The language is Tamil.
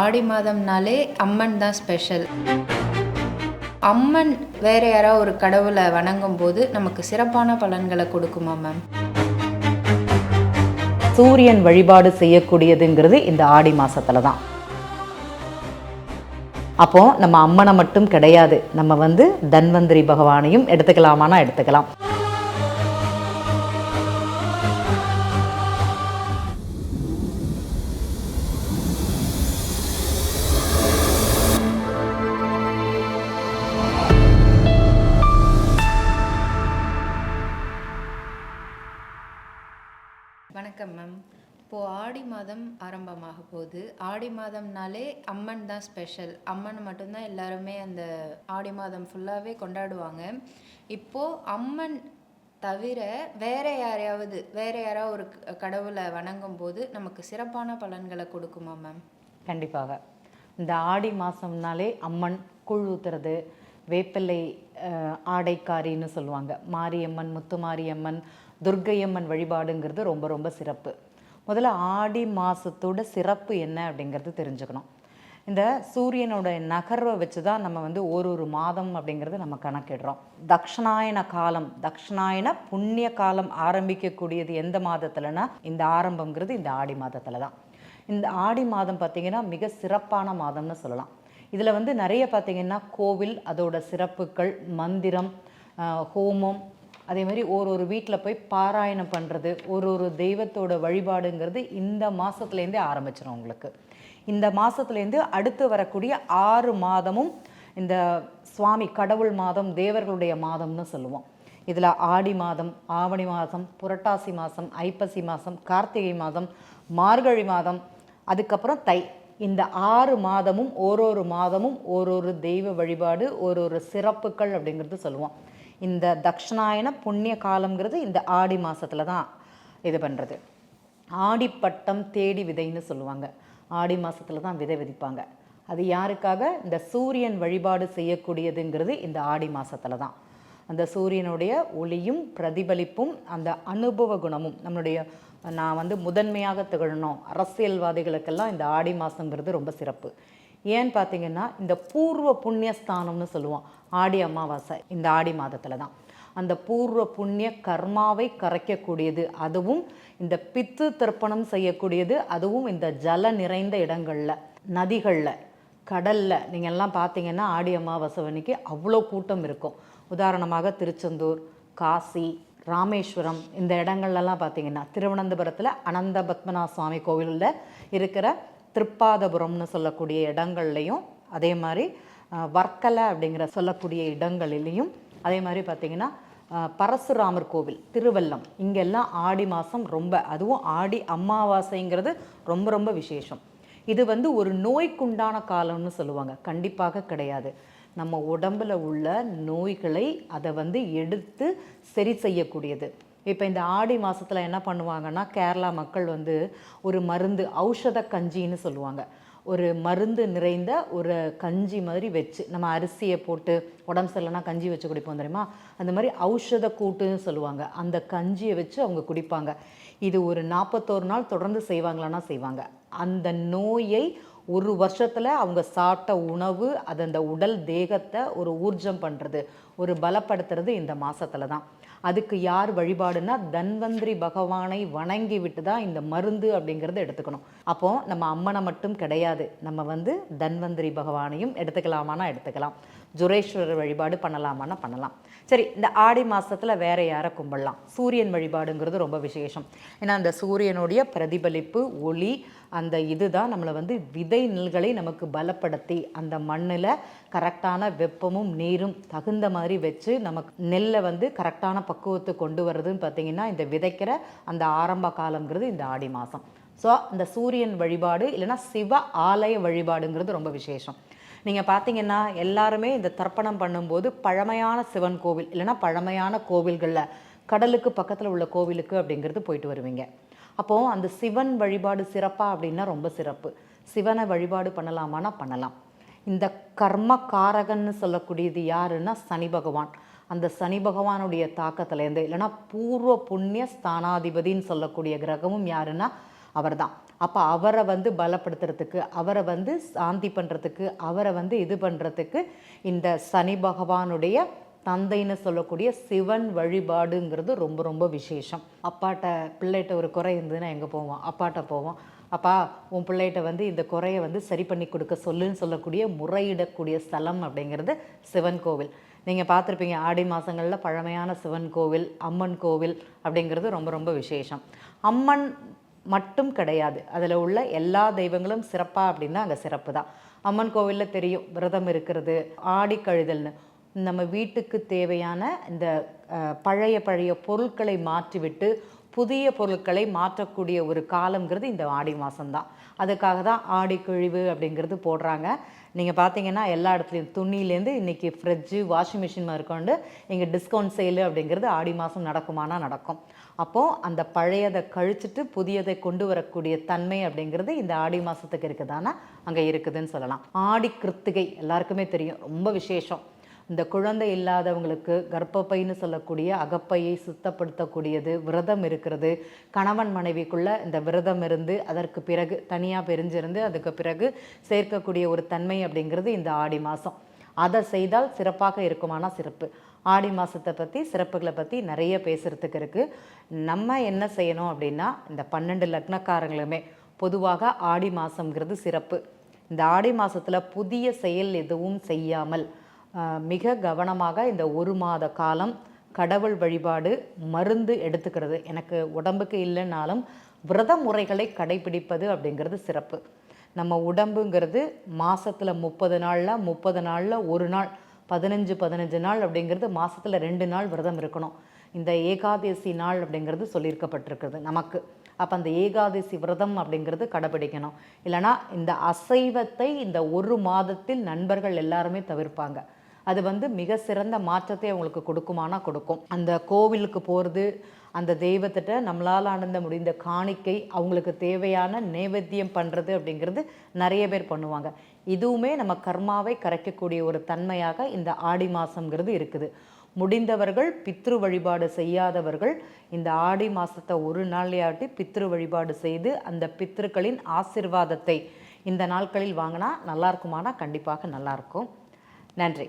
ஆடி மாதம்னாலே அம்மன் தான் ஸ்பெஷல். அம்மன் வேற யாராவது ஒரு கடவுளை வணங்கும் போது நமக்கு சிறப்பான பலன்களை கொடுக்குமா மேம்? சூரியன் வழிபாடு செய்யக்கூடியதுங்கிறது இந்த ஆடி மாசத்துல தான். அப்போ நம்ம அம்மனை மட்டும் கிடையாது, நம்ம தன்வந்திரி பகவானையும் எடுத்துக்கலாமானா எடுத்துக்கலாம். வணக்கம் மேம். இப்போது ஆடி மாதம் ஆரம்பமாக போகுது. ஆடி மாதம்னாலே அம்மன் தான் ஸ்பெஷல். அம்மன் மட்டும்தான் எல்லாருமே அந்த ஆடி மாதம் ஃபுல்லாகவே கொண்டாடுவாங்க. இப்போது அம்மன் தவிர வேற யாராவது ஒரு கடவுளை வணங்கும் போது நமக்கு சிறப்பான பலன்களை கொடுக்குமா மேம்? கண்டிப்பாக. இந்த ஆடி மாதம்னாலே அம்மன் கூழ் ஊத்துறது, வேப்பிள்ளை ஆடைக்காரின்னு சொல்லுவாங்க. மாரியம்மன், முத்துமாரியம்மன், துர்க்கையம்மன் வழிபாடுங்கிறது ரொம்ப ரொம்ப சிறப்பு. முதல்ல ஆடி மாதத்தோட சிறப்பு என்ன அப்படிங்கிறது தெரிஞ்சுக்கணும். இந்த சூரியனோட நகர்வை வச்சு தான் நம்ம ஒரு மாதம் அப்படிங்கிறது நம்ம கணக்கிடுறோம். தக்ஷணாயன காலம், தக்ஷணாயன புண்ணிய காலம் ஆரம்பிக்கக்கூடியது எந்த மாதத்துலனா இந்த ஆரம்பங்கிறது இந்த ஆடி மாதத்தில் தான். இந்த ஆடி மாதம் பார்த்திங்கன்னா மிக சிறப்பான மாதம்னு சொல்லலாம். இதில் நிறைய பார்த்திங்கன்னா கோவில், அதோட சிறப்புகள், மந்திரம், ஹோமம், அதே மாதிரி ஒரு வீட்டில் போய் பாராயணம் பண்ணுறது, ஒரு தெய்வத்தோட வழிபாடுங்கிறது இந்த மாதத்துலேருந்தே ஆரம்பிச்சிடும் உங்களுக்கு. இந்த மாதத்துலேருந்து அடுத்து வரக்கூடிய 6 மாதமும் இந்த சுவாமி கடவுள் மாதம், தேவர்களுடைய மாதம்னு சொல்லுவோம். இதில் ஆடி மாதம், ஆவணி மாதம், புரட்டாசி மாதம், ஐப்பசி மாதம், கார்த்திகை மாதம், மார்கழி மாதம், அதுக்கப்புறம் தை. இந்த 6 மாதமும் ஒரு தெய்வ வழிபாடு, ஒரு சிறப்புகள் அப்படிங்கிறது சொல்லுவோம். இந்த தக்ஷணாயன புண்ணிய காலம்ங்கிறது இந்த ஆடி மாதத்தில் தான் இது பண்ணுறது. ஆடிப்பட்டம் தேடி விதைன்னு சொல்லுவாங்க. ஆடி மாதத்தில் தான் விதை விதிப்பாங்க. அது யாருக்காக? இந்த சூரியன் வழிபாடு செய்யக்கூடியதுங்கிறது இந்த ஆடி மாதத்தில் தான். அந்த சூரியனுடைய ஒளியும் பிரதிபலிப்பும் அந்த அனுபவ குணமும் நம்மளுடைய நான் முதன்மையாக திகழணும். அரசியல்வாதிகளுக்கெல்லாம் இந்த ஆடி மாதங்கிறது ரொம்ப சிறப்பு. ஏன்னு பார்த்தீங்கன்னா இந்த பூர்வ புண்ணியஸ்தானம்னு சொல்லுவோம். ஆடி அமாவாசை இந்த ஆடி மாதத்தில் தான். அந்த பூர்வ புண்ணிய கர்மாவை கரைக்கக்கூடியது, அதுவும் இந்த பித்து தர்ப்பணம் செய்யக்கூடியது, அதுவும் இந்த ஜல நிறைந்த இடங்களில், நதிகளில், கடலில். நீங்கள் எல்லாம் பார்த்தீங்கன்னா ஆடி அமாவாசை அன்னைக்கு அவ்வளோ கூட்டம் இருக்கும். உதாரணமாக திருச்செந்தூர், காசி, ராமேஸ்வரம் இந்த இடங்கள்லாம் பார்த்தீங்கன்னா, திருவனந்தபுரத்தில் அனந்த பத்மநாப சுவாமி கோவிலில் இருக்கிற திருப்பாதபுரம்னு சொல்லக்கூடிய இடங்கள்லையும், அதே மாதிரி வர்க்கலை அப்படிங்கிற சொல்லக்கூடிய இடங்களிலையும், அதே மாதிரி பார்த்திங்கன்னா பரசுராமர் கோவில் திருவல்லம், இங்கெல்லாம் ஆடி மாதம் ரொம்ப, அதுவும் ஆடி அமாவாசைங்கிறது ரொம்ப ரொம்ப விசேஷம். இது ஒரு நோய்க்குண்டான காலம்னு சொல்லுவாங்க. கண்டிப்பாக கிடையாது. நம்ம உடம்பில் உள்ள நோய்களை அதை எடுத்து சரி செய்யக்கூடியது. இப்போ இந்த ஆடி மாதத்தில் என்ன பண்ணுவாங்கன்னா, கேரளா மக்கள் ஒரு மருந்து ஔஷத கஞ்சின்னு சொல்லுவாங்க. ஒரு மருந்து நிறைந்த ஒரு கஞ்சி மாதிரி வச்சு, நம்ம அரிசியை போட்டு உடம்பு சரியில்லைனா கஞ்சி வச்சு குடிப்போம் தெரியுமா, அந்த மாதிரி ஔஷத கூட்டுன்னு சொல்லுவாங்க. அந்த கஞ்சியை வச்சு அவங்க குடிப்பாங்க. இது ஒரு 41 நாள் தொடர்ந்து செய்வாங்களான்னா செய்வாங்க. அந்த நோயை ஒரு வருஷத்தில் அவங்க சாப்பிட்ட உணவு அது அந்த உடல் தேகத்தை ஒரு ஊர்ஜம் பண்ணுறது, ஒரு பலப்படுத்துறது இந்த மாதத்தில் தான். அதுக்கு யார் வழிபாடுனா தன்வந்திரி பகவானை வணங்கி விட்டு தான் இந்த மருந்து அப்படிங்கிறத எடுத்துக்கணும். அப்போது நம்ம அம்மனை மட்டும் கிடையாது, நம்ம தன்வந்திரி பகவானையும் எடுத்துக்கலாமானா எடுத்துக்கலாம். ஜுரேஸ்வரர் வழிபாடு பண்ணலாமானா பண்ணலாம். சரி, இந்த ஆடி மாதத்தில் வேறு யாரை கும்பிடலாம்? சூரியன் வழிபாடுங்கிறது ரொம்ப விசேஷம். ஏன்னா அந்த சூரியனுடைய பிரதிபலிப்பு, ஒளி, அந்த இதுதான் நம்மளை விதை நெல்களை நமக்கு பலப்படுத்தி அந்த மண்ணில் கரெக்டான வெப்பமும் நீரும் தகுந்த மாதிரி வச்சு நமக்கு நெல்லை கரெக்டான பக்குவத்தை கொண்டு வர்றதுன்னு பார்த்திங்கன்னா இந்த விதைக்கிற அந்த ஆரம்ப காலங்கிறது இந்த ஆடி மாதம். ஸோ இந்த சூரியன் வழிபாடு இல்லைன்னா சிவ ஆலய வழிபாடுங்கிறது ரொம்ப விசேஷம். நீங்கள் பார்த்தீங்கன்னா எல்லாருமே இந்த தர்ப்பணம் பண்ணும்போது பழமையான சிவன் கோவில் இல்லைன்னா பழமையான கோவில்களில் கடலுக்கு பக்கத்தில் உள்ள கோவிலுக்கு அப்படிங்கிறது போயிட்டு வருவீங்க. அப்போது அந்த சிவன் வழிபாடு சிறப்பாக அப்படின்னா ரொம்ப சிறப்பு. சிவனை வழிபாடு பண்ணலாமான்னா பண்ணலாம். இந்த கர்ம காரகன்னு சொல்லக்கூடியது யாருன்னா சனி பகவான். அந்த சனி பகவானுடைய தாக்கத்துலேருந்து இல்லைன்னா பூர்வ புண்ணிய ஸ்தானாதிபதின்னு சொல்லக்கூடிய கிரகமும் யாருன்னா அவர் தான். அப்போ அவரை வந்து பலப்படுத்துறதுக்கு, அவரை வந்து சாந்தி பண்ணுறதுக்கு, அவரை வந்து இது பண்ணுறதுக்கு இந்த சனி பகவானுடைய தந்தைன்னு சொல்லக்கூடிய சிவன் வழிபாடுங்கிறது ரொம்ப ரொம்ப விசேஷம். அப்பாட்ட பிள்ளைகிட்ட ஒரு குறை இருந்ததுன்னா எங்கே போவோம்? அப்பாட்ட போவோம். அப்பா உன் பிள்ளைகிட்ட வந்து இந்த குறையை வந்து சரி பண்ணி கொடுக்க சொல்லுன்னு சொல்லக்கூடிய முறையிடக்கூடிய ஸ்தலம் அப்படிங்கிறது சிவன் கோவில். நீங்கள் பார்த்துருப்பீங்க, ஆடி மாதங்களில் பழமையான சிவன் கோவில், அம்மன் கோவில் அப்படிங்கிறது ரொம்ப ரொம்ப விசேஷம். அம்மன் மட்டும் கிடையாது, அதில் உள்ள எல்லா தெய்வங்களும் சிறப்பாக அப்படின்னா அங்கே சிறப்பு தான். அம்மன் கோவிலில் தெரியும், விரதம் இருக்கிறது, ஆடி கழிதல்னு நம்ம வீட்டுக்கு தேவையான இந்த பழைய பொருட்களை மாற்றிவிட்டு புதிய பொருட்களை மாற்றக்கூடிய ஒரு காலங்கிறது இந்த ஆடி மாதம்தான். அதுக்காக தான் ஆடி கழிவு அப்படிங்கிறது போடுறாங்க. நீங்கள் பார்த்தீங்கன்னா எல்லா இடத்துலையும் துணியிலேருந்து இன்றைக்கி ஃப்ரிட்ஜு, வாஷிங் மிஷின் மேற்கொண்டு இங்கே டிஸ்கவுண்ட் சேலு அப்படிங்கிறது ஆடி மாதம் நடக்குமானா நடக்கும். அப்போது அந்த பழையதை கழிச்சிட்டு புதியதை கொண்டு வரக்கூடிய தன்மை அப்படிங்கிறது இந்த ஆடி மாதத்துக்கு இருக்குதானா அங்கே இருக்குதுன்னு சொல்லலாம். ஆடி கிருத்திகை எல்லாருக்குமே தெரியும், ரொம்ப விசேஷம். இந்த குழந்தை இல்லாதவங்களுக்கு கர்ப்பப்பைன்னு சொல்லக்கூடிய அகப்பையை சுத்தப்படுத்தக்கூடியது, விரதம் இருக்கிறது, கணவன் மனைவிக்குள்ள இந்த விரதம் இருந்து அதற்கு பிறகு தனியாக பிரிஞ்சிருந்து அதுக்கு பிறகு சேர்க்கக்கூடிய ஒரு தன்மை அப்படிங்கிறது இந்த ஆடி மாதம். அதை செய்தால் சிறப்பாக இருக்குமானா சிறப்பு. ஆடி மாதத்தை பற்றி, சிறப்புகளை பற்றி நிறைய பேசுகிறதுக்கு இருக்குது. நம்ம என்ன செய்யணும் அப்படின்னா, இந்த 12 லக்னக்காரங்களுமே பொதுவாக ஆடி மாதங்கிறது சிறப்பு. இந்த ஆடி மாதத்தில் புதிய செயல் எதுவும் செய்யாமல் மிக கவனமாக இந்த ஒரு மாத காலம் கடவுள் வழிபாடு, மருந்து எடுத்துக்கிறது, எனக்கு உடம்புக்கு இல்லைனாலும் விரத முறைகளை கடைபிடிப்பது அப்படிங்கிறது சிறப்பு. நம்ம உடம்புங்கிறது மாதத்தில் 30 நாளில் ஒரு நாள், 15 நாள் அப்படிங்கிறது மாதத்தில் 2 நாள் விரதம் இருக்கணும். இந்த ஏகாதசி நாள் அப்படிங்கிறது சொல்லியிருக்கப்பட்டிருக்குது நமக்கு. அப்போ அந்த ஏகாதசி விரதம் அப்படிங்கிறது கடைபிடிக்கணும். இல்லைனா இந்த அசைவத்தை இந்த ஒரு மாதத்தில் நண்பர்கள் எல்லாருமே தவிர்ப்பாங்க. அது வந்து மிக சிறந்த மாற்றத்தை அவங்களுக்கு கொடுக்குமானா கொடுக்கும். அந்த கோவிலுக்கு போகிறது, அந்த தெய்வத்திட்ட நம்மளால் ஆனந்த முடிந்த காணிக்கை, அவங்களுக்கு தேவையான நைவேத்தியம் பண்ணுறது அப்படிங்கிறது நிறைய பேர் பண்ணுவாங்க. இதுவுமே நம்ம கர்மாவை கரைக்கக்கூடிய ஒரு தன்மையாக இந்த ஆடி மாதங்கிறது இருக்குது. முடிந்தவர்கள் பித்ரு வழிபாடு செய்யாதவர்கள் இந்த ஆடி மாதத்தை ஒரு நாளையாட்டி பித்ரு வழிபாடு செய்து அந்த பித்ருக்களின் ஆசிர்வாதத்தை இந்த நாட்களில் வாங்கினா நல்லா இருக்குமானா கண்டிப்பாக நல்லாயிருக்கும். நன்றி.